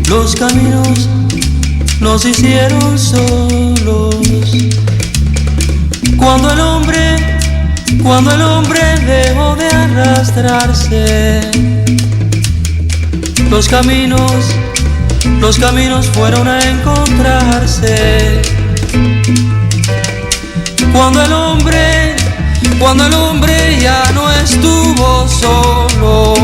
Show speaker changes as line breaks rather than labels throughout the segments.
Los caminos nos hicieron solos. Cuando el hombre dejó de arrastrarse, los caminos fueron a encontrarse. Cuando el hombre ya no estuvo solo.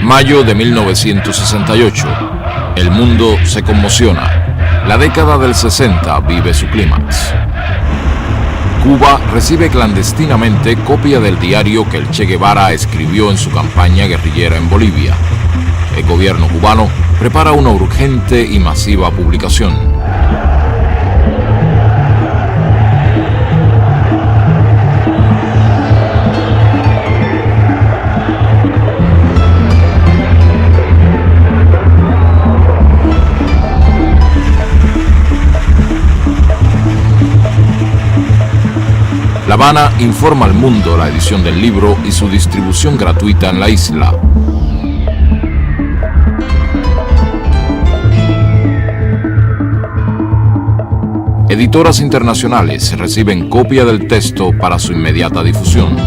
Mayo de 1968. El mundo se conmociona. La década del 60 vive su clímax. Cuba recibe clandestinamente copia del diario que el Che Guevara escribió en su campaña guerrillera en Bolivia. El gobierno cubano prepara una urgente y masiva publicación. La Habana informa al mundo la edición del libro y su distribución gratuita en la isla. Editoras internacionales reciben copia del texto para su inmediata difusión.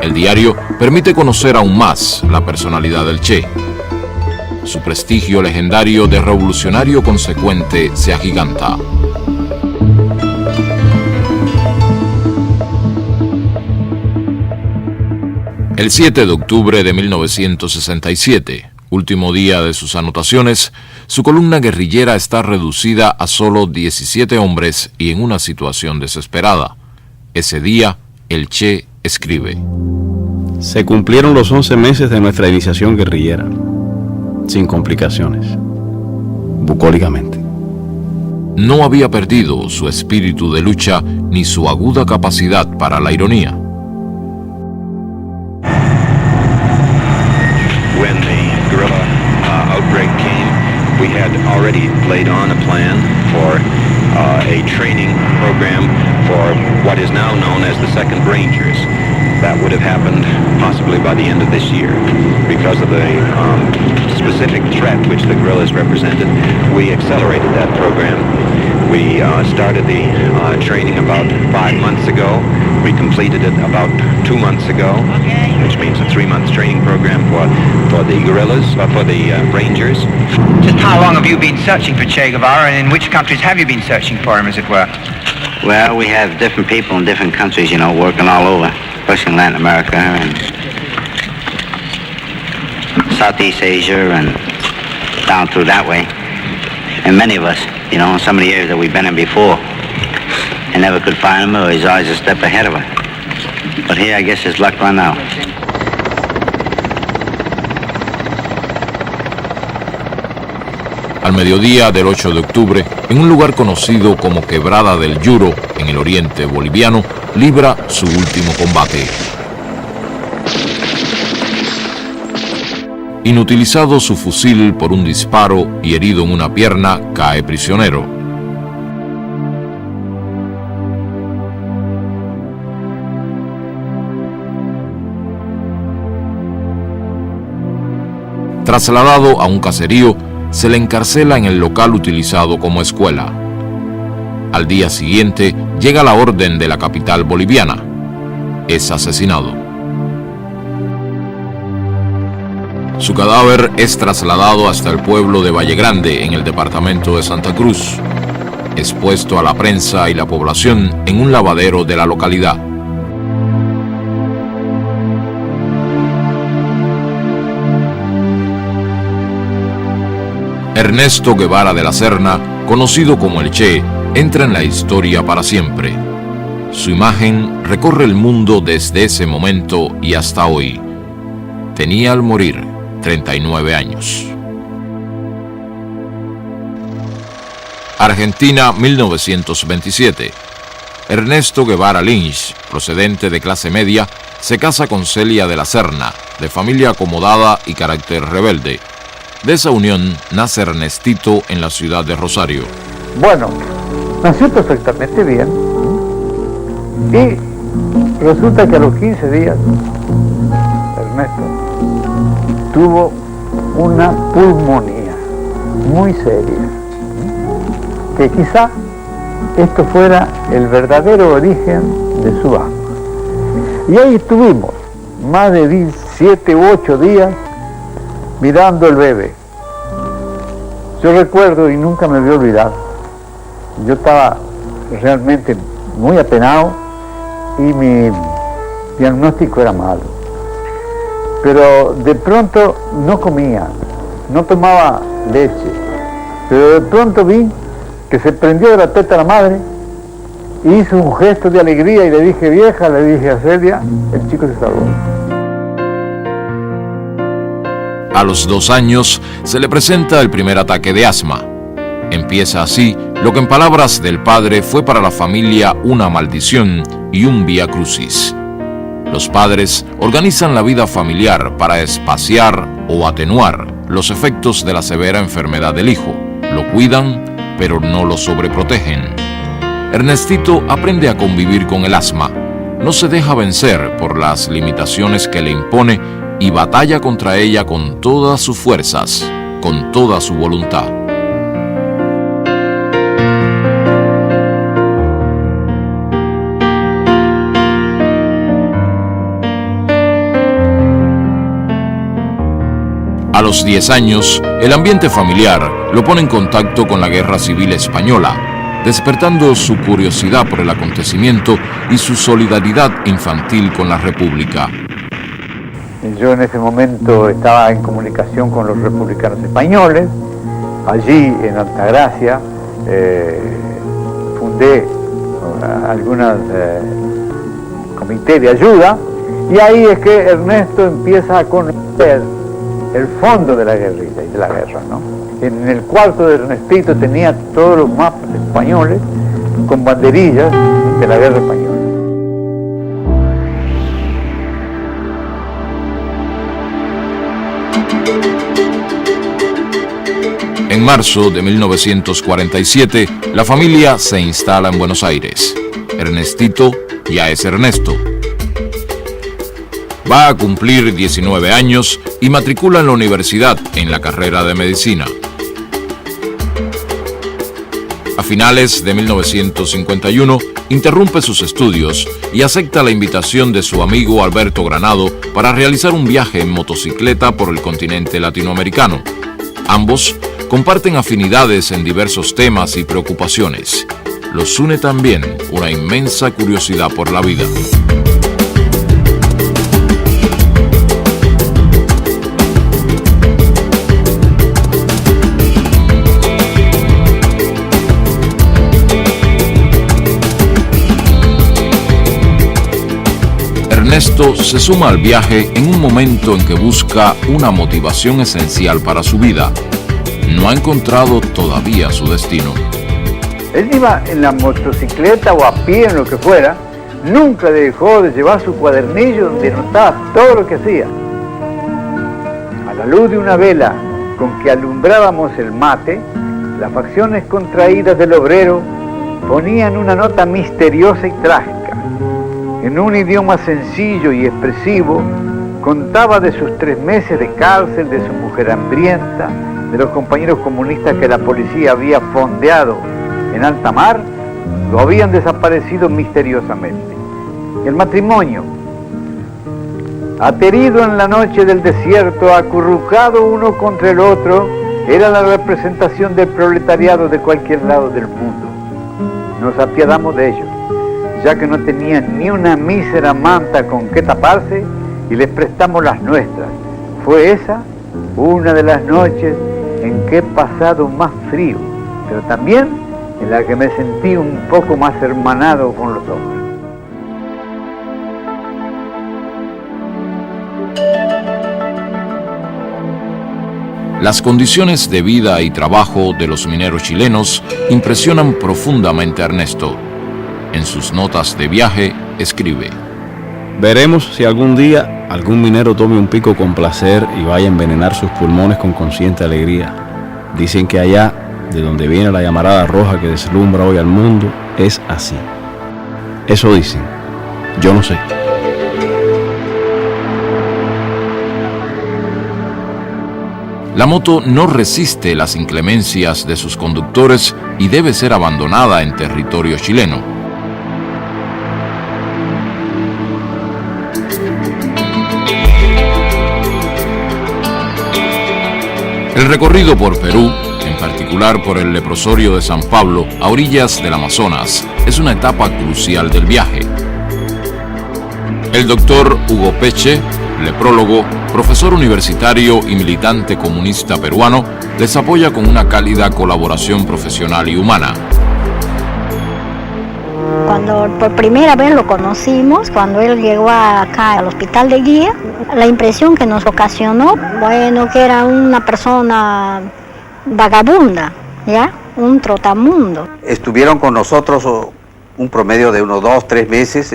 El diario permite conocer aún más la personalidad del Che. Su prestigio legendario de revolucionario consecuente se agiganta. El 7 de octubre de 1967, último día de sus anotaciones, su columna guerrillera está reducida a solo 17 hombres y en una situación desesperada. Ese día, el Che escribe:
Se cumplieron los 11 meses de nuestra iniciación guerrillera, sin complicaciones, bucólicamente.
No había perdido su espíritu de lucha ni su aguda capacidad para la ironía.
When the guerrilla outbreak came, we had already laid on a plan for a training program for what is now known as the 2nd Rangers. That would have happened possibly by the end of this year. Because of the specific threat which the guerrillas represented, we accelerated that program. We started the training about 5 months ago. We completed it about 2 months ago, which means a 3-month training program for the guerrillas, for the Rangers.
Just how long have you been searching for Che Guevara, and in which countries have you been searching for him, as it were?
Well, we have different people in different countries, you know, working all over, especially in Latin America and Southeast Asia and down through that way. And many of us, you know, in some of the areas that we've been in before, and never could find him, or he's always a step ahead of us. But here, I guess his luck run out.
Al mediodía del 8 de octubre, en un lugar conocido como Quebrada del Yuro, en el oriente boliviano, libra su último combate. Inutilizado su fusil por un disparo y herido en una pierna, cae prisionero. Trasladado a un caserío, se le encarcela en el local utilizado como escuela. Al día siguiente llega la orden de la capital boliviana. Es asesinado. Su cadáver es trasladado hasta el pueblo de Valle Grande, en el departamento de Santa Cruz. expuesto a la prensa y la población en un lavadero de la localidad. Ernesto Guevara de la Serna, conocido como el Che, entra en la historia para siempre. Su imagen recorre el mundo desde ese momento y hasta hoy. Tenía al morir 39 años. Argentina, 1927. Ernesto Guevara Lynch, procedente de clase media, se casa con Celia de la Serna, de familia acomodada y carácter rebelde. De esa unión nace Ernestito en la ciudad de Rosario.
Bueno, nació perfectamente bien y resulta que a los 15 días Ernesto tuvo una pulmonía muy seria, que quizá esto fuera el verdadero origen de su asma. Y ahí estuvimos más de 7 u 8 días mirando el bebé. Yo recuerdo, y nunca me voy a olvidar, yo estaba realmente muy apenado y mi diagnóstico era malo. Pero de pronto no comía, no tomaba leche, pero de pronto vi que se prendió de la teta la madre, hizo un gesto de alegría y le dije, vieja, le dije a Celia, el chico se salvó.
A los 2 años se le presenta el primer ataque de asma. Empieza así lo que en palabras del padre fue para la familia una maldición y un vía crucis. Los padres organizan la vida familiar para espaciar o atenuar los efectos de la severa enfermedad del hijo. Lo cuidan, pero no lo sobreprotegen. Ernestito aprende a convivir con el asma, no se deja vencer por las limitaciones que le impone y batalla contra ella con todas sus fuerzas, con toda su voluntad. A los 10 años, el ambiente familiar lo pone en contacto con la Guerra Civil Española, despertando su curiosidad por el acontecimiento y su solidaridad infantil con la República.
Yo en ese momento estaba en comunicación con los republicanos españoles. Allí en Altagracia fundé algunos comités de ayuda, y ahí es que Ernesto empieza a conocer el fondo de la guerrilla y de la guerra, ¿no? En el cuarto de Ernestito tenía todos los mapas españoles con banderillas de la guerra española.
En marzo de 1947, la familia se instala en Buenos Aires. Ernestito ya es Ernesto. Va a cumplir 19 años y matricula en la universidad en la carrera de medicina. A finales de 1951, interrumpe sus estudios y acepta la invitación de su amigo Alberto Granado para realizar un viaje en motocicleta por el continente latinoamericano. Ambos comparten afinidades en diversos temas y preocupaciones. Los une también una inmensa curiosidad por la vida. Ernesto se suma al viaje en un momento en que busca una motivación esencial para su vida. No ha encontrado todavía su destino.
Él iba en la motocicleta o a pie, en lo que fuera, nunca dejó de llevar su cuadernillo donde anotaba todo lo que hacía. A la luz de una vela con que alumbrábamos el mate, las facciones contraídas del obrero ponían una nota misteriosa y trágica. En un idioma sencillo y expresivo, contaba de sus 3 meses de cárcel, de su mujer hambrienta, de los compañeros comunistas que la policía había fondeado en alta mar, lo habían desaparecido misteriosamente. El matrimonio, aterido en la noche del desierto, acurrucado uno contra el otro, era la representación del proletariado de cualquier lado del mundo. nos apiadamos de ellos, ya que no tenían ni una mísera manta con que taparse, y les prestamos las nuestras. Fue esa una de las noches en que he pasado más frío, pero también en la que me sentí un poco más hermanado con los hombres.
Las condiciones de vida y trabajo de los mineros chilenos impresionan profundamente a Ernesto. En sus notas de viaje escribe:
veremos si algún día algún minero tome un pico con placer y vaya a envenenar sus pulmones con consciente alegría. Dicen que allá, de donde viene la llamarada roja que deslumbra hoy al mundo, es así. Eso dicen. Yo no sé.
La moto no resiste las inclemencias de sus conductores y debe ser abandonada en territorio chileno. El recorrido por Perú, en particular por el leprosorio de San Pablo, a orillas del Amazonas, es una etapa crucial del viaje. El doctor Hugo Peche, leprólogo, profesor universitario y militante comunista peruano, les apoya con una cálida colaboración profesional y humana.
Cuando por primera vez lo conocimos, cuando él llegó acá al hospital de guía, la impresión que nos ocasionó, bueno, que era una persona vagabunda, ¿ya? Un trotamundo.
Estuvieron con nosotros un promedio de unos 2-3 meses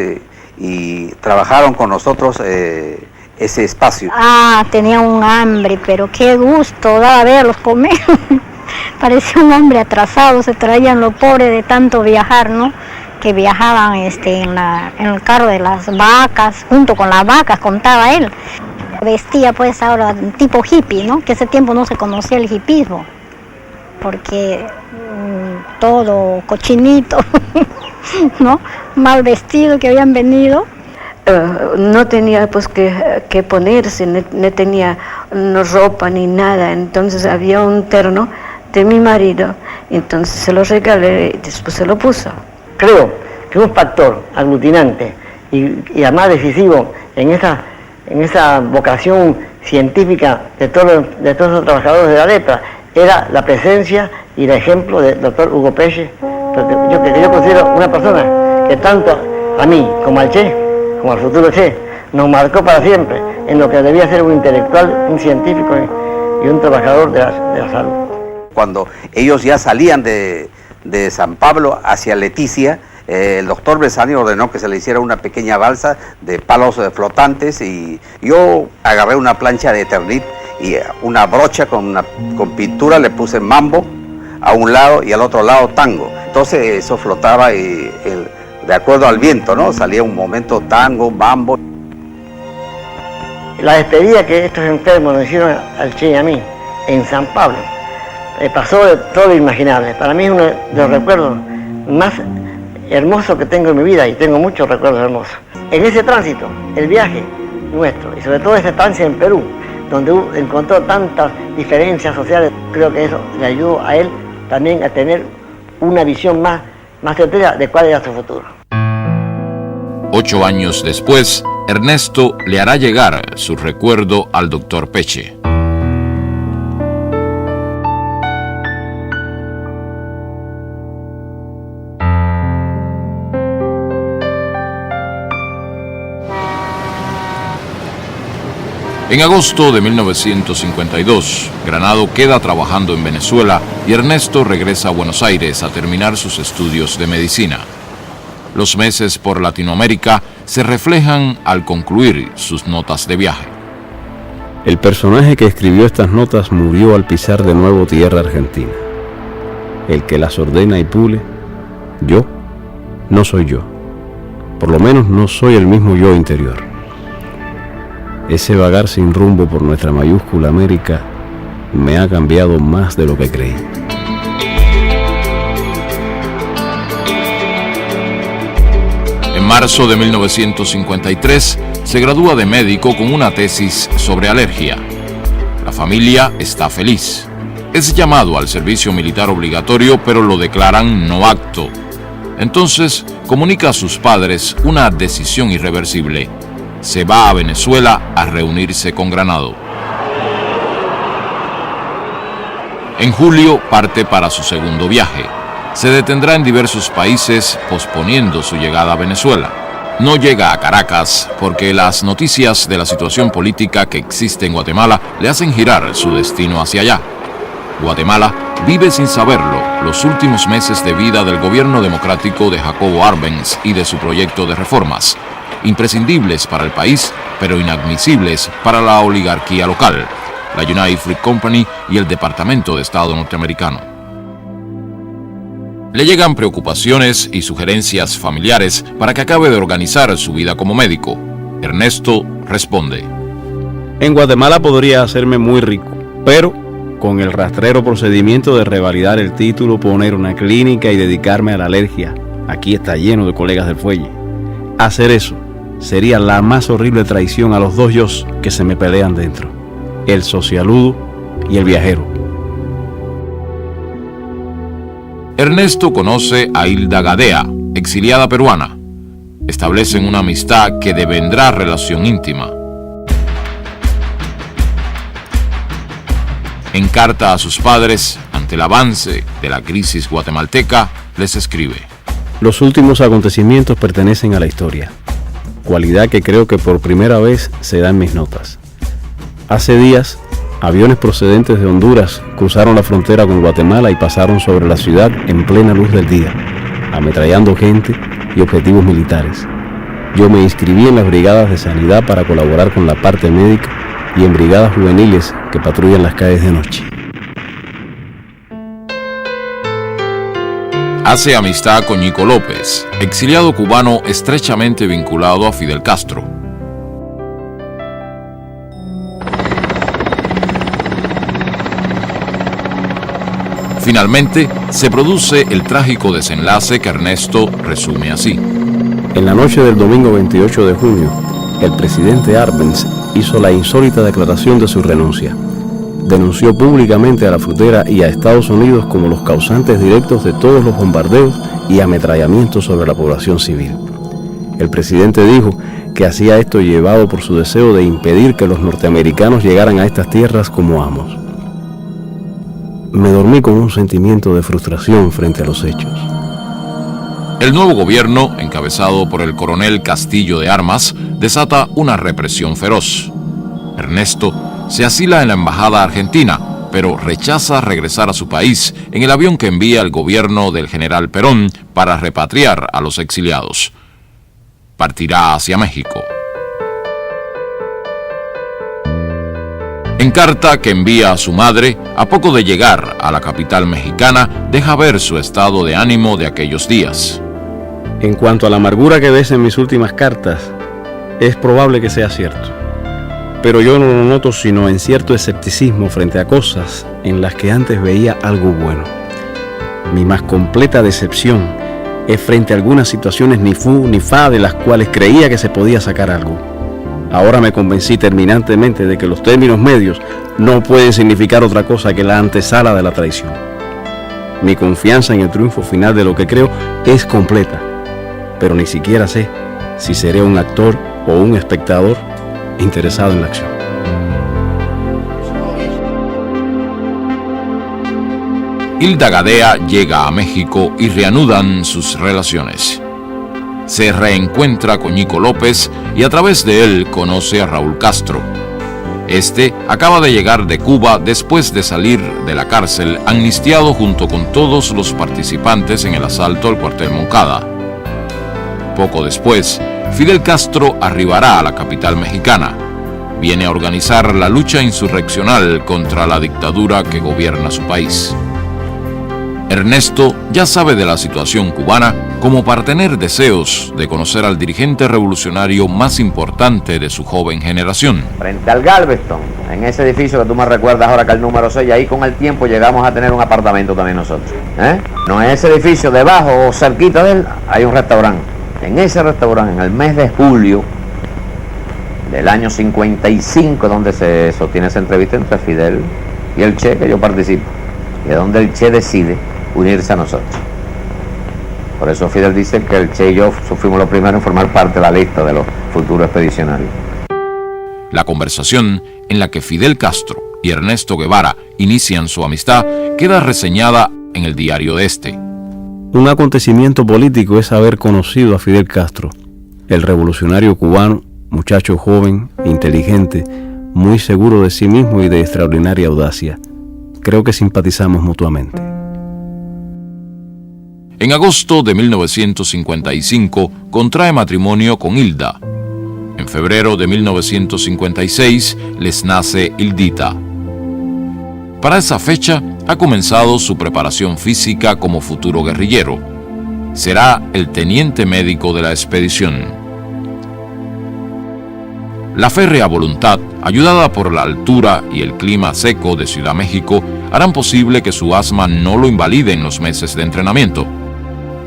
y trabajaron con nosotros ese espacio.
Tenía un hambre, pero qué gusto daba verlos comer. Parecía un hombre atrasado, se traían lo pobre de tanto viajar, ¿no? Que viajaban en el carro de las vacas, junto con las vacas, contaba él. Vestía pues ahora tipo hippie, ¿no? Que ese tiempo no se conocía el hippismo, porque todo cochinito, ¿no? Mal vestido que habían venido.
No tenía pues que ponerse, no tenía ropa ni nada, entonces había un terno de mi marido, entonces se lo regalé y después se lo puso.
Creo que un factor aglutinante y además decisivo en esa vocación científica de todos los trabajadores de la lepra era la presencia y el ejemplo del doctor Hugo Peche, que yo considero una persona que tanto a mí como al Che, como al futuro Che, nos marcó para siempre en lo que debía ser un intelectual, un científico y un trabajador de la salud.
Cuando ellos ya salían de San Pablo hacia Leticia, el doctor Besani ordenó que se le hiciera una pequeña balsa de palos flotantes y yo agarré una plancha de Eternit y una brocha con pintura, le puse mambo a un lado y al otro lado tango. Entonces eso flotaba de acuerdo al viento, ¿no? Salía un momento tango, mambo.
La despedida que estos enfermos nos hicieron al Che y a mí en San Pablo pasó de todo lo imaginable. Para mí es uno de los recuerdos más hermosos que tengo en mi vida y tengo muchos recuerdos hermosos. En ese tránsito, el viaje nuestro y sobre todo esa estancia en Perú, donde encontró tantas diferencias sociales, creo que eso le ayudó a él también a tener una visión más certera de cuál era su futuro.
8 años después, Ernesto le hará llegar su recuerdo al doctor Peche. En agosto de 1952, Granado queda trabajando en Venezuela y Ernesto regresa a Buenos Aires a terminar sus estudios de medicina. Los meses por Latinoamérica se reflejan al concluir sus notas de viaje.
El personaje que escribió estas notas murió al pisar de nuevo tierra argentina. El que las ordena y pule, yo, no soy yo. Por lo menos no soy el mismo yo interior. Ese vagar sin rumbo por nuestra mayúscula América me ha cambiado más de lo que creí.
En marzo de 1953 se gradúa de médico con una tesis sobre alergia. La familia está feliz. Es llamado al servicio militar obligatorio, pero lo declaran no apto. Entonces comunica a sus padres una decisión irreversible. Se va a Venezuela a reunirse con Granado. En julio parte para su segundo viaje. Se detendrá en diversos países posponiendo su llegada a Venezuela. No llega a Caracas porque las noticias de la situación política que existe en Guatemala le hacen girar su destino hacia allá. Guatemala vive sin saberlo los últimos meses de vida del gobierno democrático de Jacobo Arbenz y de su proyecto de reformas, imprescindibles para el país, pero inadmisibles para la oligarquía local, la United Fruit Company y el Departamento de Estado norteamericano. Le llegan preocupaciones y sugerencias familiares para que acabe de organizar su vida como médico. Ernesto responde:
En Guatemala podría hacerme muy rico, pero con el rastrero procedimiento de revalidar el título, poner una clínica y dedicarme a la alergia. Aquí está lleno de colegas del fuelle. Hacer eso sería la más horrible traición a los dos yos que se me pelean dentro: el socialudo y el viajero.
Ernesto conoce a Hilda Gadea, exiliada peruana. Establecen una amistad que devendrá relación íntima. En carta a sus padres, ante el avance de la crisis guatemalteca, les escribe:
Los últimos acontecimientos pertenecen a la historia, cualidad que creo que por primera vez se da en mis notas. Hace días, aviones procedentes de Honduras cruzaron la frontera con Guatemala y pasaron sobre la ciudad en plena luz del día, ametrallando gente y objetivos militares. Yo me inscribí en las brigadas de sanidad para colaborar con la parte médica y en brigadas juveniles que patrullan las calles de noche.
Hace amistad con Ñico López, exiliado cubano estrechamente vinculado a Fidel Castro. Finalmente, se produce el trágico desenlace que Ernesto resume así.
En la noche del domingo 28 de junio, el presidente Arbenz hizo la insólita declaración de su renuncia. Denunció públicamente a la frutera y a Estados Unidos como los causantes directos de todos los bombardeos y ametrallamientos sobre la población civil. El presidente dijo que hacía esto llevado por su deseo de impedir que los norteamericanos llegaran a estas tierras como amos. Me dormí con un sentimiento de frustración frente a los hechos.
El nuevo gobierno, encabezado por el coronel Castillo de Armas, desata una represión feroz. Ernesto se asila en la embajada argentina, pero rechaza regresar a su país en el avión que envía el gobierno del general Perón para repatriar a los exiliados. Partirá hacia México. En carta que envía a su madre, a poco de llegar a la capital mexicana, deja ver su estado de ánimo de aquellos días.
En cuanto a la amargura que ves en mis últimas cartas, es probable que sea cierto. Pero yo no lo noto sino en cierto escepticismo frente a cosas en las que antes veía algo bueno. Mi más completa decepción es frente a algunas situaciones ni fu ni fa de las cuales creía que se podía sacar algo. Ahora me convencí terminantemente de que los términos medios no pueden significar otra cosa que la antesala de la traición. Mi confianza en el triunfo final de lo que creo es completa, pero ni siquiera sé si seré un actor o un espectador interesado en la acción.
Hilda Gadea llega a México y reanudan sus relaciones. Se reencuentra con Ñico López y a través de él conoce a Raúl Castro. Este acaba de llegar de Cuba después de salir de la cárcel amnistiado junto con todos los participantes en el asalto al cuartel Moncada. Poco después, Fidel Castro arribará a la capital mexicana. Viene a organizar la lucha insurreccional contra la dictadura que gobierna su país. Ernesto ya sabe de la situación cubana como para tener deseos de conocer al dirigente revolucionario más importante de su joven generación.
Frente al Galveston, en ese edificio que tú me recuerdas ahora que el número 6, ahí con el tiempo llegamos a tener un apartamento también nosotros. No, en ese edificio, debajo o cerquita de él, hay un restaurante. En ese restaurante, en el mes de julio del año 55, donde se sostiene esa entrevista entre Fidel y el Che, que yo participo, y es donde el Che decide unirse a nosotros.
Por eso Fidel dice que el Che y yo fuimos los primeros en formar parte de la lista de los futuros expedicionarios.
La conversación en la que Fidel Castro y Ernesto Guevara inician su amistad queda reseñada en el diario de este.
Un acontecimiento político es haber conocido a Fidel Castro, el revolucionario cubano, muchacho joven, inteligente, muy seguro de sí mismo y de extraordinaria audacia. Creo que simpatizamos mutuamente.
En agosto de 1955 contrae matrimonio con Hilda. En febrero de 1956 les nace Hildita. Para esa fecha ha comenzado su preparación física como futuro guerrillero. Será el teniente médico de la expedición. La férrea voluntad, ayudada por la altura y el clima seco de Ciudad México, harán posible que su asma no lo invalide en los meses de entrenamiento.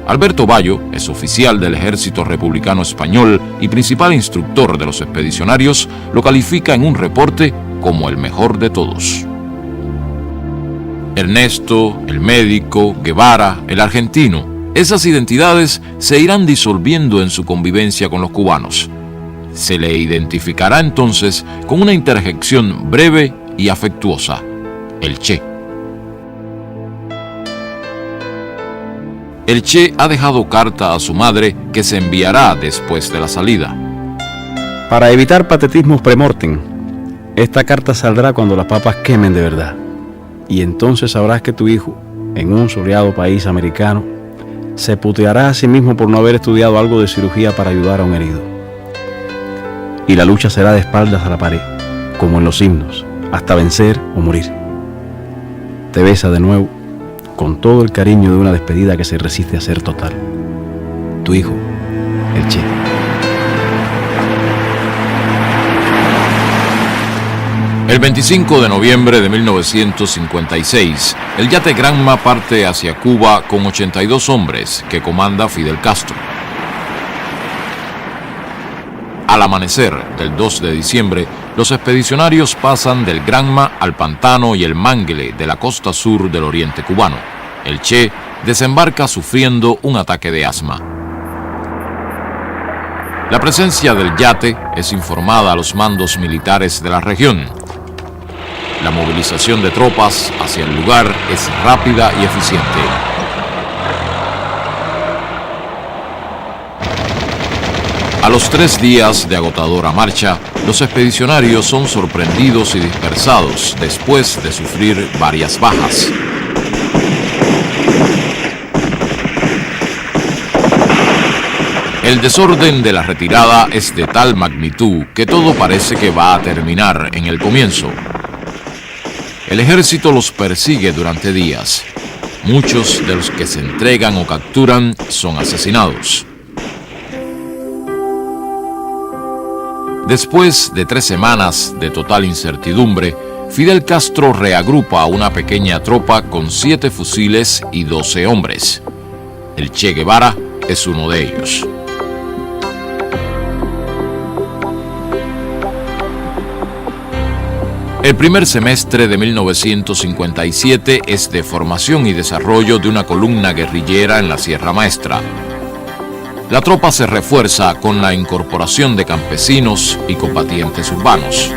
Alberto Bayo es oficial del Ejército Republicano Español y principal instructor de los expedicionarios, lo califica en un reporte como el mejor de todos. Ernesto, el médico, Guevara, el argentino, esas identidades se irán disolviendo en su convivencia con los cubanos. Se le identificará entonces con una interjección breve y afectuosa: el Che. El Che ha dejado carta a su madre que se enviará después de la salida.
Para evitar patetismos premortem, esta carta saldrá cuando las papas quemen de verdad. Y entonces sabrás que tu hijo, en un soleado país americano, se puteará a sí mismo por no haber estudiado algo de cirugía para ayudar a un herido. Y la lucha será de espaldas a la pared, como en los himnos, hasta vencer o morir. Te besa de nuevo, con todo el cariño de una despedida que se resiste a ser total. Tu hijo, el Che.
El 25 de noviembre de 1956, el yate Granma parte hacia Cuba con 82 hombres que comanda Fidel Castro. Al amanecer del 2 de diciembre, los expedicionarios pasan del Granma al Pantano y el Mangle de la costa sur del oriente cubano. El Che desembarca sufriendo un ataque de asma. La presencia del yate es informada a los mandos militares de la región. La movilización de tropas hacia el lugar es rápida y eficiente. A los 3 días de agotadora marcha, los expedicionarios son sorprendidos y dispersados después de sufrir varias bajas. El desorden de la retirada es de tal magnitud que todo parece que va a terminar en el comienzo. El ejército los persigue durante días. Muchos de los que se entregan o capturan son asesinados. Después de 3 semanas de total incertidumbre, Fidel Castro reagrupa a una pequeña tropa con 7 fusiles y 12 hombres. El Che Guevara es uno de ellos. El primer semestre de 1957 es de formación y desarrollo de una columna guerrillera en la Sierra Maestra. La tropa se refuerza con la incorporación de campesinos y combatientes urbanos.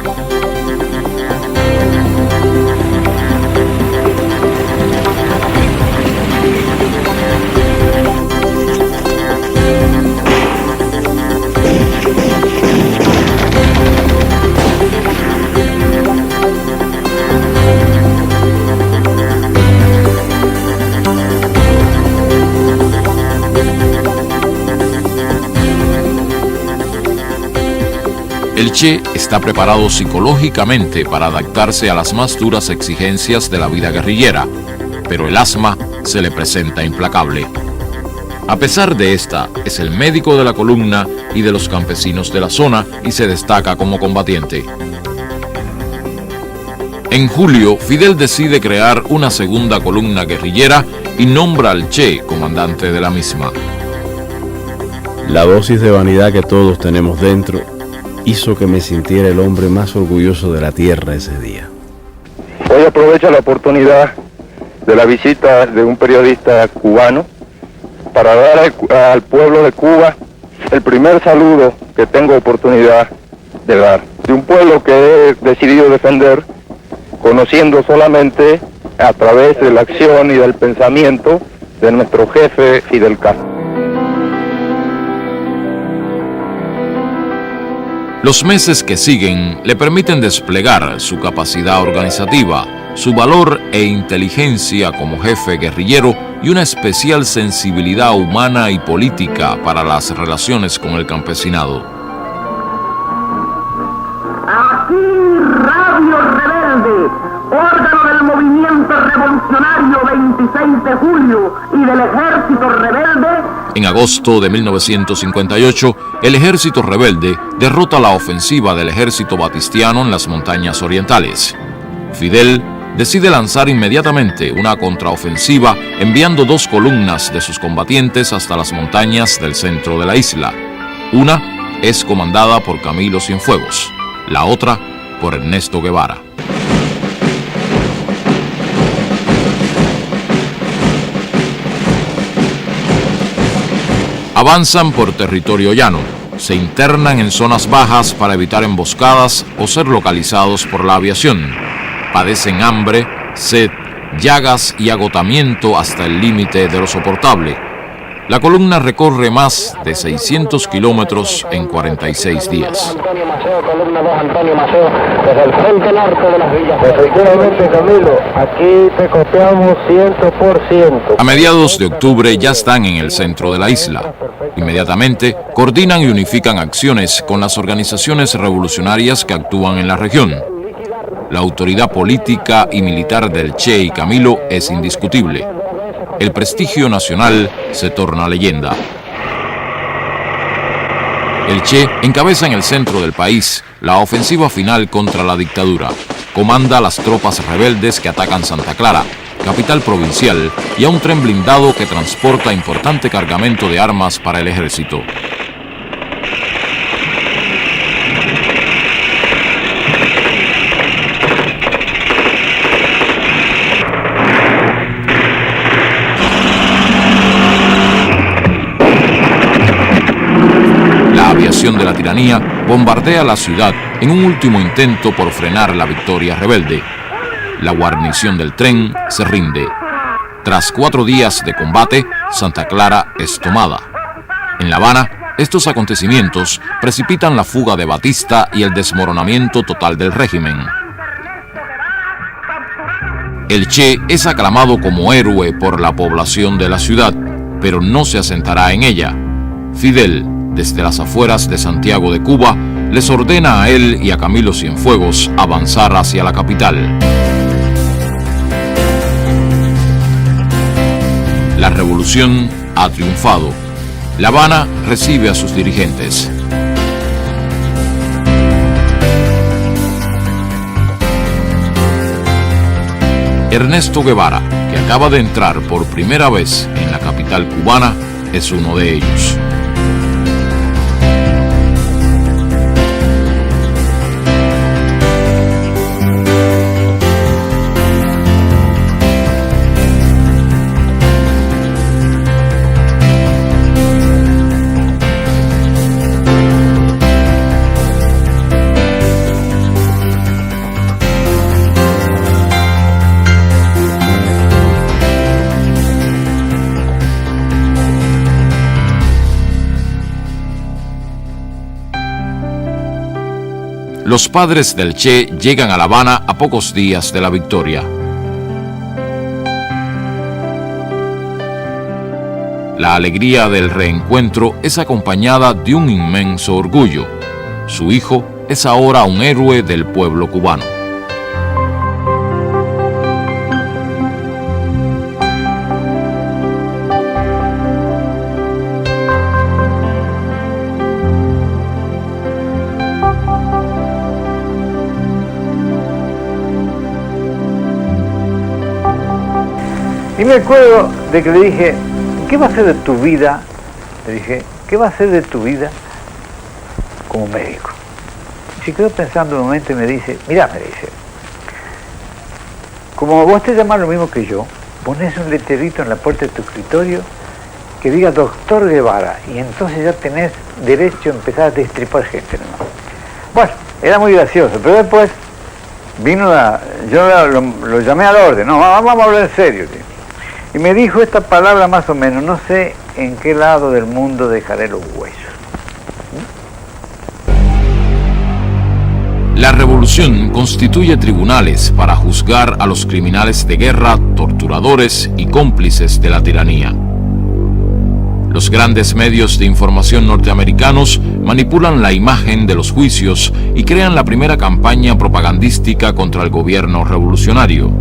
El Che está preparado psicológicamente para adaptarse a las más duras exigencias de la vida guerrillera, pero el asma se le presenta implacable. A pesar de esta, es el médico de la columna y de los campesinos de la zona y se destaca como combatiente. En julio, Fidel decide crear una segunda columna guerrillera y nombra al Che comandante de la misma.
La dosis de vanidad que todos tenemos dentro hizo que me sintiera el hombre más orgulloso de la tierra ese día.
Hoy aprovecho la oportunidad de la visita de un periodista cubano para dar al pueblo de Cuba el primer saludo que tengo oportunidad de dar, de un pueblo que he decidido defender, conociendo solamente a través de la acción y del pensamiento de nuestro jefe Fidel Castro.
Los meses que siguen le permiten desplegar su capacidad organizativa, su valor e inteligencia como jefe guerrillero y una especial sensibilidad humana y política para las relaciones con el campesinado.
Aquí Radio Rebelde, órgano del movimiento revolucionario 26 de julio y del Ejército Rebelde.
En agosto de 1958, el Ejército Rebelde derrota la ofensiva del ejército batistiano en las montañas orientales. Fidel decide lanzar inmediatamente una contraofensiva enviando 2 columnas de sus combatientes hasta las montañas del centro de la isla. Una es comandada por Camilo Cienfuegos, la otra por Ernesto Guevara. Avanzan por territorio llano, se internan en zonas bajas para evitar emboscadas o ser localizados por la aviación. Padecen hambre, sed, llagas y agotamiento hasta el límite de lo soportable. La columna recorre más de 600 kilómetros en 46 días.
Antonio Maceo, columna 2, Antonio Maceo, desde el frente norte de las villas. Efectivamente, Camilo, aquí te copiamos 100%.
A mediados de octubre ya están en el centro de la isla. Inmediatamente coordinan y unifican acciones con las organizaciones revolucionarias que actúan en la región. La autoridad política y militar del Che y Camilo es indiscutible. El prestigio nacional se torna leyenda. El Che encabeza en el centro del país la ofensiva final contra la dictadura. Comanda a las tropas rebeldes que atacan Santa Clara, capital provincial, y a un tren blindado que transporta importante cargamento de armas para el ejército. La aviación de la tiranía bombardea la ciudad en un último intento por frenar la victoria rebelde. La guarnición del tren se rinde. Tras 4 días de combate, Santa Clara es tomada. En La Habana, estos acontecimientos precipitan la fuga de Batista y el desmoronamiento total del régimen. El Che es aclamado como héroe por la población de la ciudad, pero no se asentará en ella. Fidel, desde las afueras de Santiago de Cuba, les ordena a él y a Camilo Cienfuegos avanzar hacia la capital. La revolución ha triunfado. La Habana recibe a sus dirigentes. Ernesto Guevara, que acaba de entrar por primera vez en la capital cubana, es uno de ellos. Los padres del Che llegan a La Habana a pocos días de la victoria. La alegría del reencuentro es acompañada de un inmenso orgullo. Su hijo es ahora un héroe del pueblo cubano.
Y me acuerdo de que le dije, ¿qué va a ser de tu vida? Le dije, ¿qué va a ser de tu vida como médico? Se quedó pensando un momento y me dice, mirá, me dice, como vos te llamás lo mismo que yo, pones un letrerito en la puerta de tu escritorio que diga doctor Guevara, y entonces ya tenés derecho a empezar a destripar gente, ¿no? Bueno, era muy gracioso, pero después vino yo lo llamé al orden, no, vamos a hablar en serio, tío. Y me dijo esta palabra más o menos, no sé en qué lado del mundo dejaré los huesos.
La revolución constituye tribunales para juzgar a los criminales de guerra, torturadores y cómplices de la tiranía. Los grandes medios de información norteamericanos manipulan la imagen de los juicios y crean la primera campaña propagandística contra el gobierno revolucionario.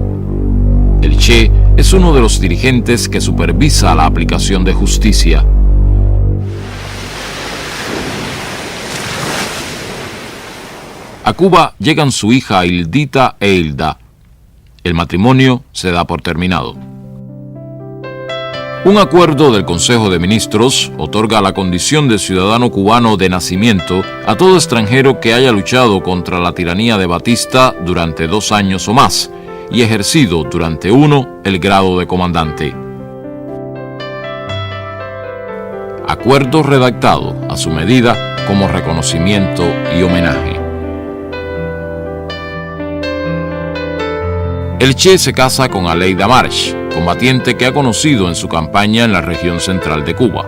El Che es uno de los dirigentes que supervisa la aplicación de justicia. A Cuba llegan su hija Hildita e Hilda. El matrimonio se da por terminado. Un acuerdo del Consejo de Ministros otorga la condición de ciudadano cubano de nacimiento a todo extranjero que haya luchado contra la tiranía de Batista durante 2 años o más y ejercido durante 1 el grado de comandante. Acuerdo redactado a su medida como reconocimiento y homenaje. El Che se casa con Aleida March, combatiente que ha conocido en su campaña en la región central de Cuba.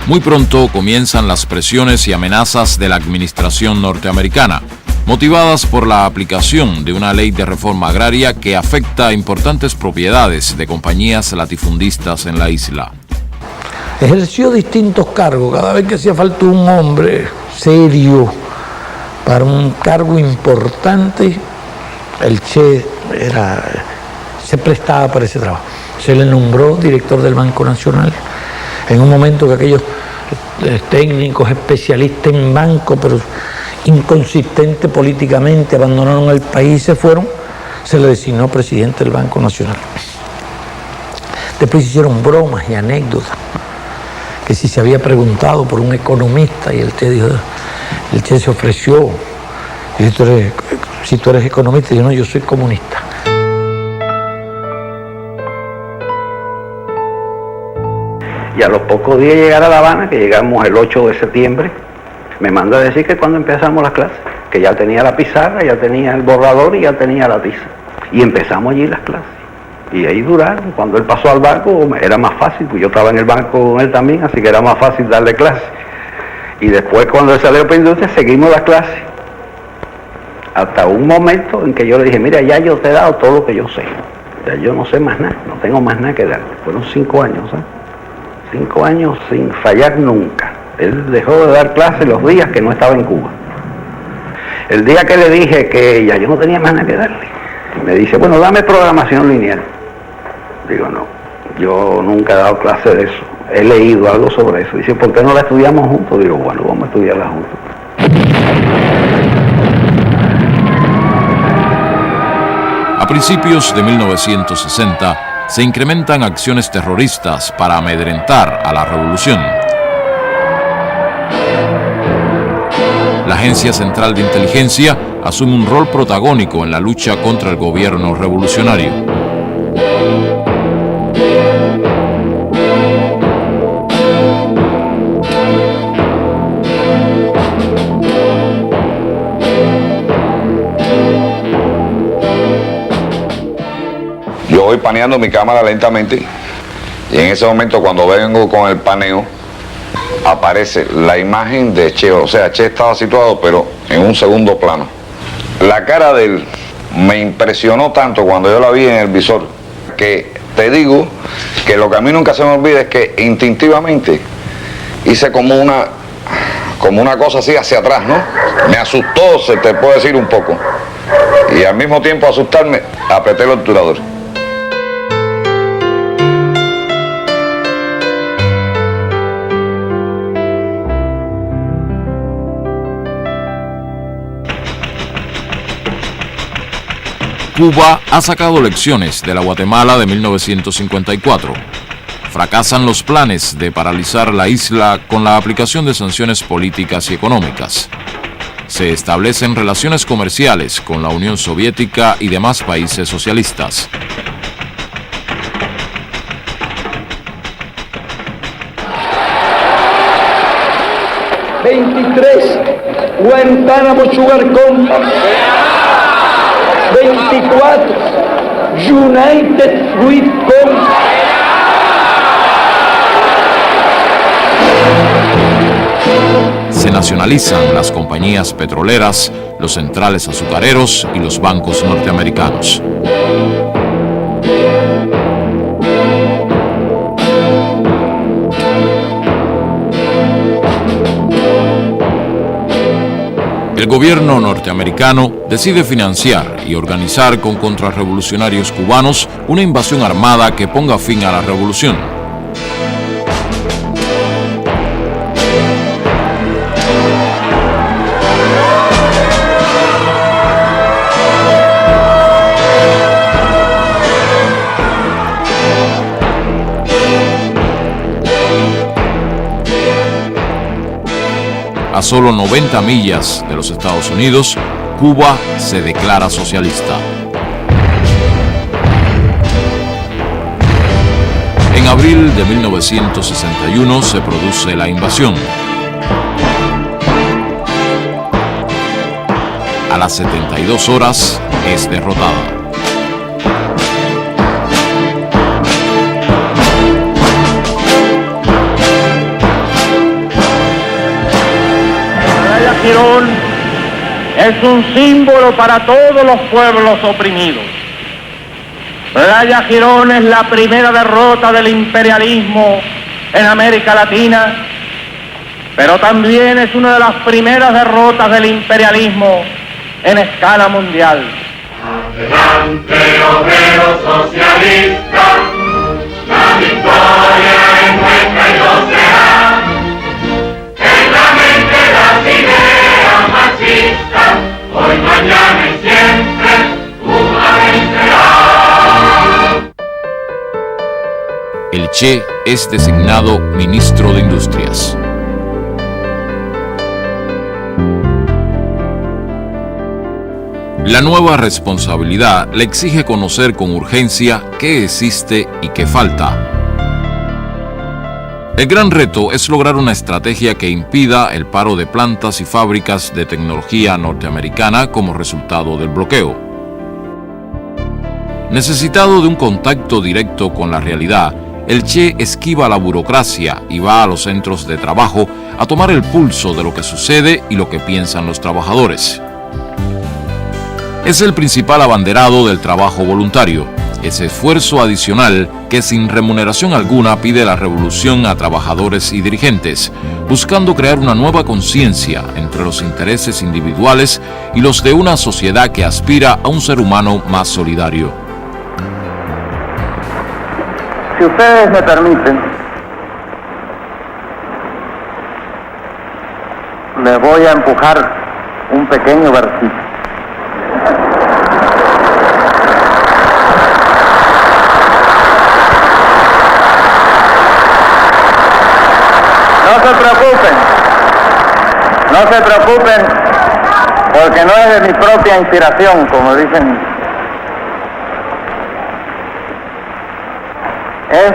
Muy pronto comienzan las presiones y amenazas de la administración norteamericana, motivadas por la aplicación de una ley de reforma agraria que afecta a importantes propiedades de compañías latifundistas en la isla.
Ejerció distintos cargos, cada vez que hacía falta un hombre serio para un cargo importante, el Che se prestaba para ese trabajo. Se le nombró director del Banco Nacional, en un momento que aquellos técnicos especialistas en banco, pero inconsistentes políticamente, abandonaron el país y se fueron, se le designó presidente del Banco Nacional. Después hicieron bromas y anécdotas, que si se había preguntado por un economista, y el Che se ofreció, y si tú eres economista, y yo no, yo soy comunista.
Y a los pocos días de llegar a La Habana, que llegamos el 8 de septiembre, me manda a decir que cuando empezamos las clases, que ya tenía la pizarra, ya tenía el borrador y ya tenía la tiza. Y empezamos allí las clases. Y ahí duraron. Cuando él pasó al banco era más fácil, pues yo estaba en el banco con él también, así que era más fácil darle clases. Y después cuando él salió para industria seguimos las clases. Hasta un momento en que yo le dije, mira, ya yo te he dado todo lo que yo sé. Ya yo no sé más nada, no tengo más nada que dar. Fueron 5 años, ¿sabes? 5 años sin fallar nunca. Él dejó de dar clases los días que no estaba en Cuba. El día que le dije que ya yo no tenía más nada que darle, me dice, bueno, dame programación lineal. Digo, no, yo nunca he dado clase de eso. He leído algo sobre eso. Dice, ¿por qué no la estudiamos juntos? Digo, bueno, vamos a estudiarla juntos.
A principios de 1960 se incrementan acciones terroristas para amedrentar a la revolución. La Agencia Central de Inteligencia asume un rol protagónico en la lucha contra el gobierno revolucionario.
Yo voy paneando mi cámara lentamente y en ese momento cuando vengo con el paneo aparece la imagen de Che, o sea, Che estaba situado pero en un segundo plano. La cara de él me impresionó tanto cuando yo la vi en el visor que te digo que lo que a mí nunca se me olvida es que instintivamente hice como una cosa así hacia atrás, ¿no? Me asustó, se te puede decir un poco, y al mismo tiempo asustarme apreté el obturador.
Cuba ha sacado lecciones de la Guatemala de 1954. Fracasan los planes de paralizar la isla con la aplicación de sanciones políticas y económicas. se establecen relaciones comerciales con la Unión Soviética y demás países socialistas.
Guantánamo Sugar Company. 24 United Fruit Company.
Se nacionalizan las compañías petroleras, los centrales azucareros y los bancos norteamericanos. El gobierno norteamericano decide financiar y organizar con contrarrevolucionarios cubanos una invasión armada que ponga fin a la revolución. A solo 90 millas de los Estados Unidos, Cuba se declara socialista. En abril de 1961 se produce la invasión. A las 72 horas es derrotada.
Girón es un símbolo para todos los pueblos oprimidos. Playa Girón es la primera derrota del imperialismo en América Latina, pero también es una de las primeras derrotas del imperialismo en escala mundial.
Adelante, obrero socialista, la victoria es nuestra y lo será. En la mente las ideas marxistas, hoy, mañana y siempre, Cuba vencerá.
El Che es designado ministro de Industrias. La nueva responsabilidad le exige conocer con urgencia qué existe y qué falta. El gran reto es lograr una estrategia que impida el paro de plantas y fábricas de tecnología norteamericana como resultado del bloqueo. Necesitado de un contacto directo con la realidad, el Che esquiva la burocracia y va a los centros de trabajo a tomar el pulso de lo que sucede y lo que piensan los trabajadores. Es el principal abanderado del trabajo voluntario, ese esfuerzo adicional que sin remuneración alguna pide la revolución a trabajadores y dirigentes, buscando crear una nueva conciencia entre los intereses individuales y los de una sociedad que aspira a un ser humano más solidario.
Si ustedes me permiten, les voy a empujar un pequeño versículo. No se preocupen, porque no es de mi propia inspiración, como dicen. Es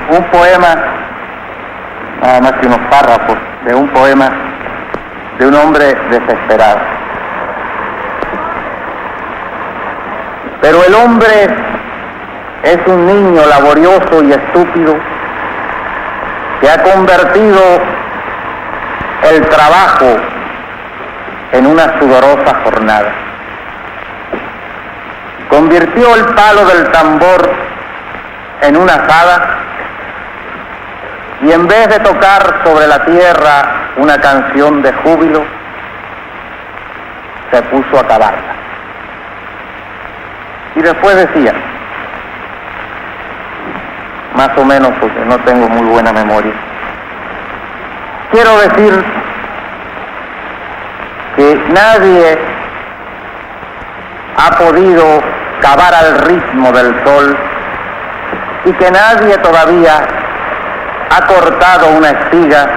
un poema, nada más que unos párrafos de un poema de un hombre desesperado. Pero el hombre es un niño laborioso y estúpido que ha convertido el trabajo en una sudorosa jornada. Convirtió el palo del tambor en una azada y en vez de tocar sobre la tierra una canción de júbilo, se puso a cavarla. Y después decía, más o menos porque no tengo muy buena memoria, quiero decir que nadie ha podido cavar al ritmo del sol y que nadie todavía ha cortado una espiga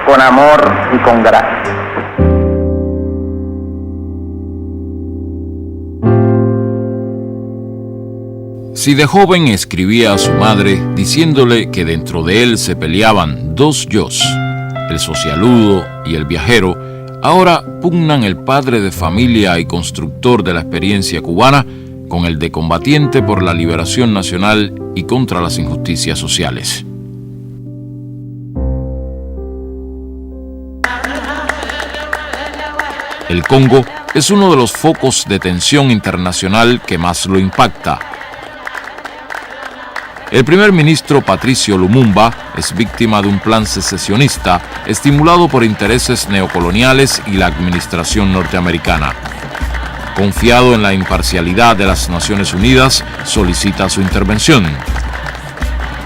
con amor y con gracia.
Si de joven escribía a su madre diciéndole que dentro de él se peleaban dos yos, el socialudo y el viajero, ahora pugnan el padre de familia y constructor de la experiencia cubana con el de combatiente por la liberación nacional y contra las injusticias sociales. El Congo es uno de los focos de tensión internacional que más lo impacta. El primer ministro Patricio Lumumba es víctima de un plan secesionista estimulado por intereses neocoloniales y la administración norteamericana. Confiado en la imparcialidad de las Naciones Unidas, solicita su intervención.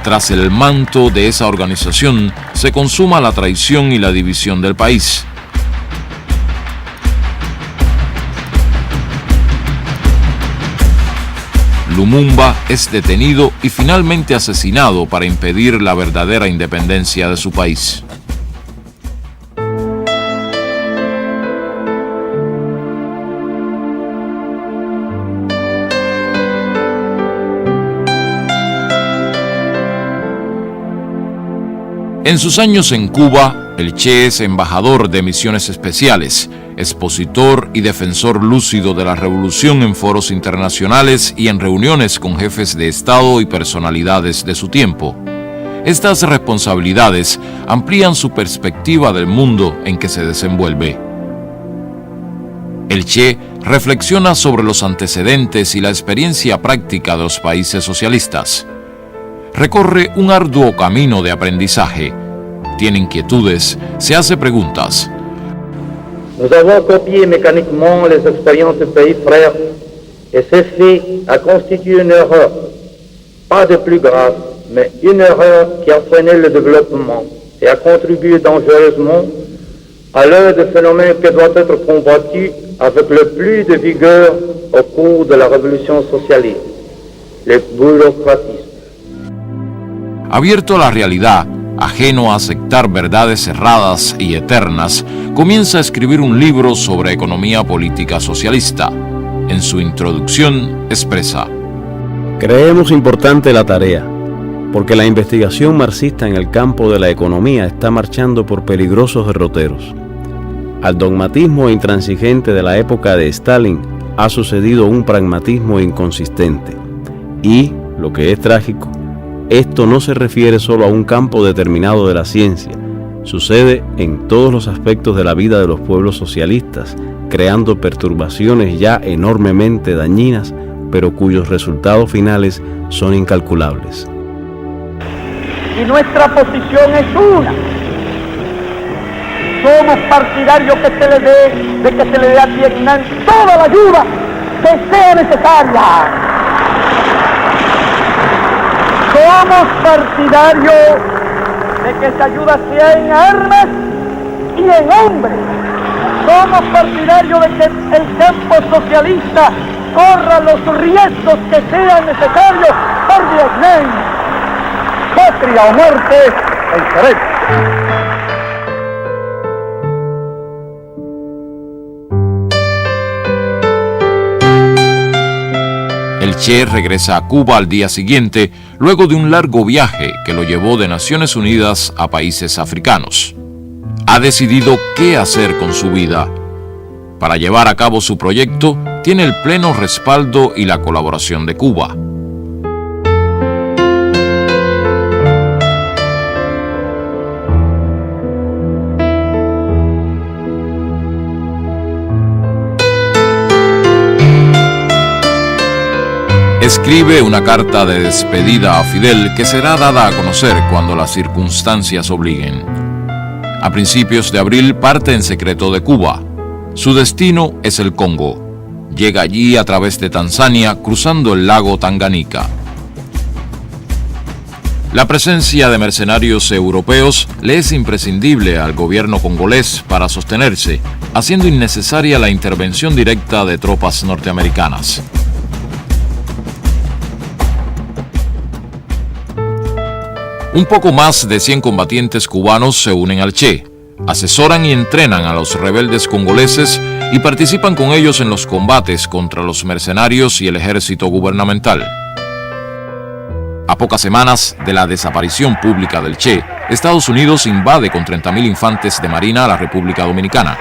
Tras el manto de esa organización, se consuma la traición y la división del país. Lumumba es detenido y finalmente asesinado para impedir la verdadera independencia de su país. En sus años en Cuba, el Che es embajador de misiones especiales, expositor y defensor lúcido de la revolución en foros internacionales y en reuniones con jefes de Estado y personalidades de su tiempo. Estas responsabilidades amplían su perspectiva del mundo en que se desenvuelve. El Che reflexiona sobre los antecedentes y la experiencia práctica de los países socialistas. Recorre un arduo camino de aprendizaje, tiene inquietudes, se hace preguntas.
Nous avons copié mécaniquement les expériences des pays frères et ce fait a constitué une erreur, pas de plus grave, mais une erreur qui a freiné le développement et a contribué dangereusement à l'un des phénomènes qui doit être combattu avec le plus de vigueur au cours de la révolution socialiste, le bureaucratisme.
Abierto a la realidad, ajeno a aceptar verdades cerradas y eternas, comienza a escribir un libro sobre economía política socialista. En su introducción expresa:
creemos importante la tarea, porque la investigación marxista en el campo de la economía está marchando por peligrosos derroteros. Al dogmatismo intransigente de la época de Stalin ha sucedido un pragmatismo inconsistente. Y, lo que es trágico, esto no se refiere solo a un campo determinado de la ciencia, sucede en todos los aspectos de la vida de los pueblos socialistas, creando perturbaciones ya enormemente dañinas, pero cuyos resultados finales son incalculables.
Y nuestra posición es una. Somos partidarios de que se le dé a Vietnam toda la ayuda que sea necesaria. Somos partidarios de que esa ayuda sea en armas y en hombres. Somos partidarios de que el campo socialista corra los riesgos que sean necesarios por Vietnam. Patria o muerte, el derecho.
El Che regresa a Cuba al día siguiente, luego de un largo viaje que lo llevó de Naciones Unidas a países africanos. Ha decidido qué hacer con su vida. Para llevar a cabo su proyecto, tiene el pleno respaldo y la colaboración de Cuba. Escribe una carta de despedida a Fidel que será dada a conocer cuando las circunstancias obliguen. A principios de abril parte en secreto de Cuba. Su destino es el Congo. Llega allí a través de Tanzania, cruzando el lago Tanganica. La presencia de mercenarios europeos le es imprescindible al gobierno congolés para sostenerse, haciendo innecesaria la intervención directa de tropas norteamericanas. Un poco más de 100 combatientes cubanos se unen al Che, asesoran y entrenan a los rebeldes congoleses y participan con ellos en los combates contra los mercenarios y el ejército gubernamental. A pocas semanas de la desaparición pública del Che, Estados Unidos invade con 30.000 infantes de marina a la República Dominicana.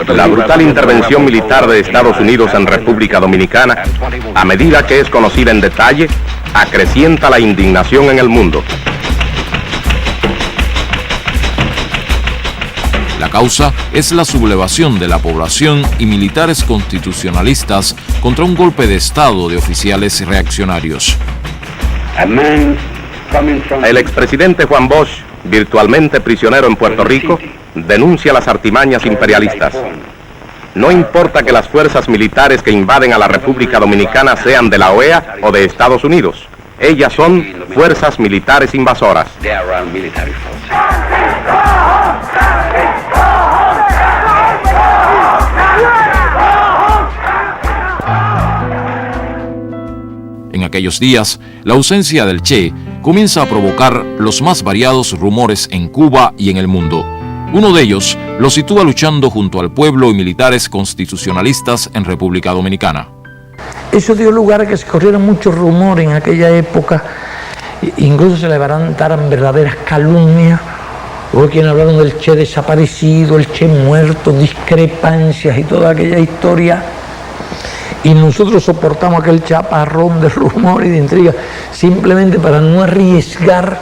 La brutal intervención militar de Estados Unidos en República Dominicana, a medida que es conocida en detalle, acrecienta la indignación en el mundo.
La causa es la sublevación de la población y militares constitucionalistas contra un golpe de Estado de oficiales reaccionarios.
El expresidente Juan Bosch, virtualmente prisionero en Puerto Rico, denuncia las artimañas imperialistas. No importa que las fuerzas militares que invaden a la República Dominicana sean de la OEA o de Estados Unidos. Ellas son fuerzas militares invasoras.
En aquellos días, la ausencia del Che comienza a provocar los más variados rumores en Cuba y en el mundo. Uno de ellos lo sitúa luchando junto al pueblo y militares constitucionalistas en República Dominicana.
Eso dio lugar a que se corrieran muchos rumores en aquella época, incluso se levantaran verdaderas calumnias. Hubo quienes hablaron del Che desaparecido, el Che muerto, discrepancias y toda aquella historia. Y nosotros soportamos aquel chaparrón de rumores y de intrigas simplemente para no arriesgar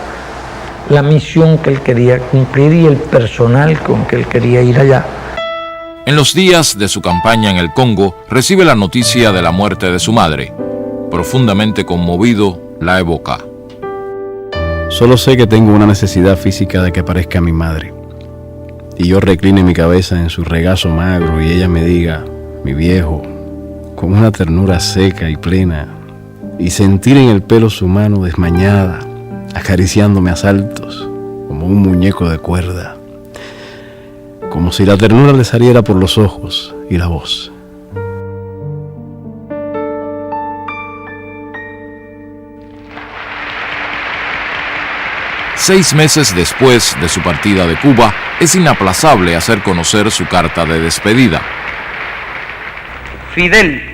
la misión que él quería cumplir y el personal con que él quería ir allá.
En los días de su campaña en el Congo, recibe la noticia de la muerte de su madre. Profundamente conmovido, la evoca.
Solo sé que tengo una necesidad física de que aparezca mi madre. Y yo recline mi cabeza en su regazo magro y ella me diga, mi viejo, con una ternura seca y plena, y sentir en el pelo su mano desmañada, acariciándome a saltos, como un muñeco de cuerda, como si la ternura le saliera por los ojos y la voz.
Seis meses después de su partida de Cuba, es inaplazable hacer conocer su carta de despedida.
Fidel,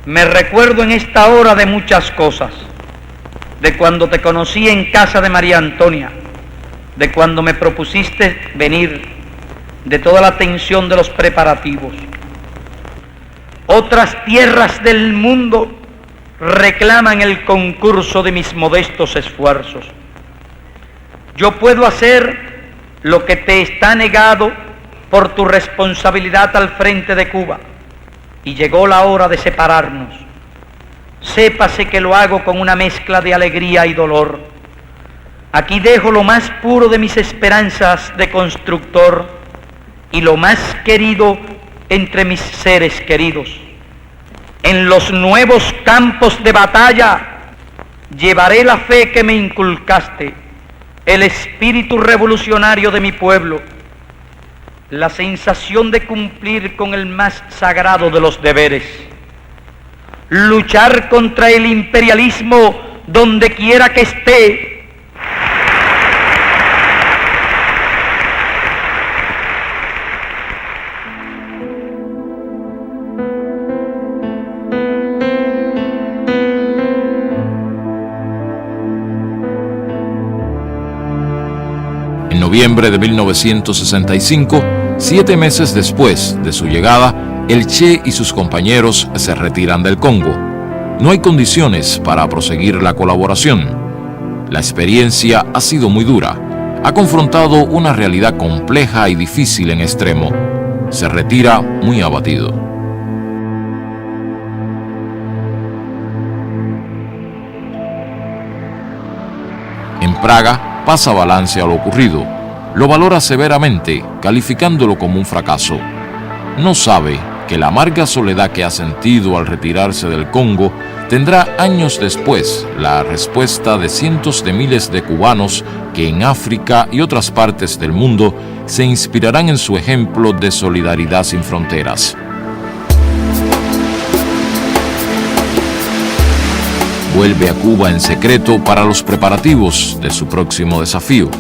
me recuerdo en esta hora de muchas cosas, de cuando te conocí en casa de María Antonia, de cuando me propusiste venir, de toda la tensión de los preparativos. Otras tierras del mundo reclaman el concurso de mis modestos esfuerzos. Yo puedo hacer lo que te está negado por tu responsabilidad al frente de Cuba. Y llegó la hora de separarnos. Sépase que lo hago con una mezcla de alegría y dolor. Aquí dejo lo más puro de mis esperanzas de constructor y lo más querido entre mis seres queridos. En los nuevos campos de batalla llevaré la fe que me inculcaste, el espíritu revolucionario de mi pueblo, la sensación de cumplir con el más sagrado de los deberes, luchar contra el imperialismo donde quiera que esté.
En noviembre de 1965, 7 meses después de su llegada, el Che y sus compañeros se retiran del Congo. No hay condiciones para proseguir la colaboración. La experiencia ha sido muy dura. Ha confrontado una realidad compleja y difícil en extremo. Se retira muy abatido. En Praga pasa balance a lo ocurrido. Lo valora severamente, calificándolo como un fracaso. No sabe que la amarga soledad que ha sentido al retirarse del Congo tendrá años después la respuesta de cientos de miles de cubanos que en África y otras partes del mundo se inspirarán en su ejemplo de solidaridad sin fronteras. Vuelve a Cuba en secreto para los preparativos de su próximo desafío.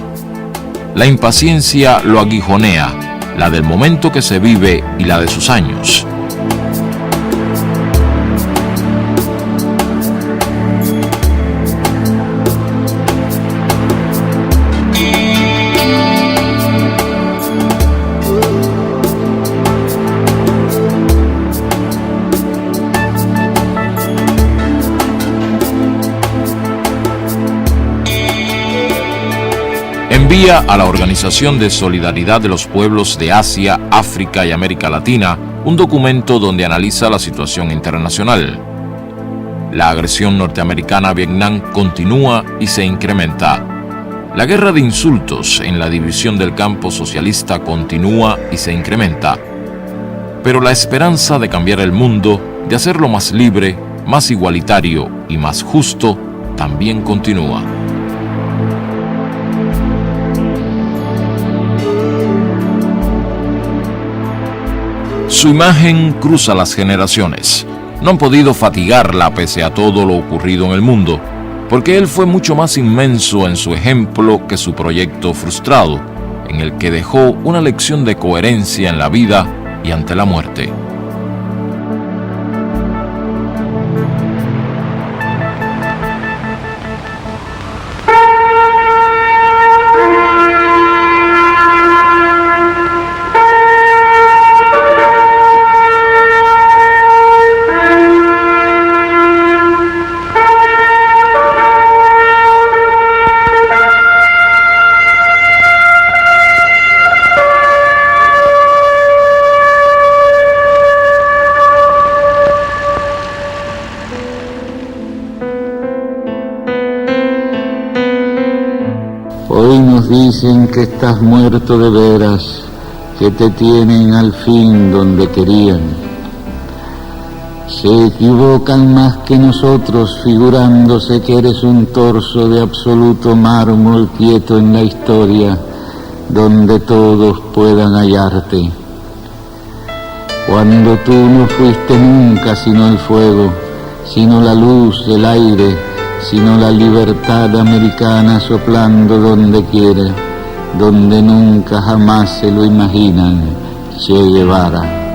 La impaciencia lo aguijonea, la del momento que se vive y la de sus años. envía a la Organización de Solidaridad de los Pueblos de Asia, África y América Latina un documento donde analiza la situación internacional. La agresión norteamericana a Vietnam continúa y se incrementa. La guerra de insultos en la división del campo socialista continúa y se incrementa. Pero la esperanza de cambiar el mundo, de hacerlo más libre, más igualitario y más justo, también continúa. Su imagen cruza las generaciones. No han podido fatigarla pese a todo lo ocurrido en el mundo, porque él fue mucho más inmenso en su ejemplo que su proyecto frustrado, en el que dejó una lección de coherencia en la vida y ante la muerte.
Hoy nos dicen que estás muerto de veras, que te tienen al fin donde querían. Se equivocan más que nosotros, figurándose que eres un torso de absoluto mármol quieto en la historia, donde todos puedan hallarte. Cuando tú no fuiste nunca sino el fuego, sino la luz, el aire, sino la libertad americana soplando donde quiera, donde nunca jamás se lo imaginan, Che Guevara.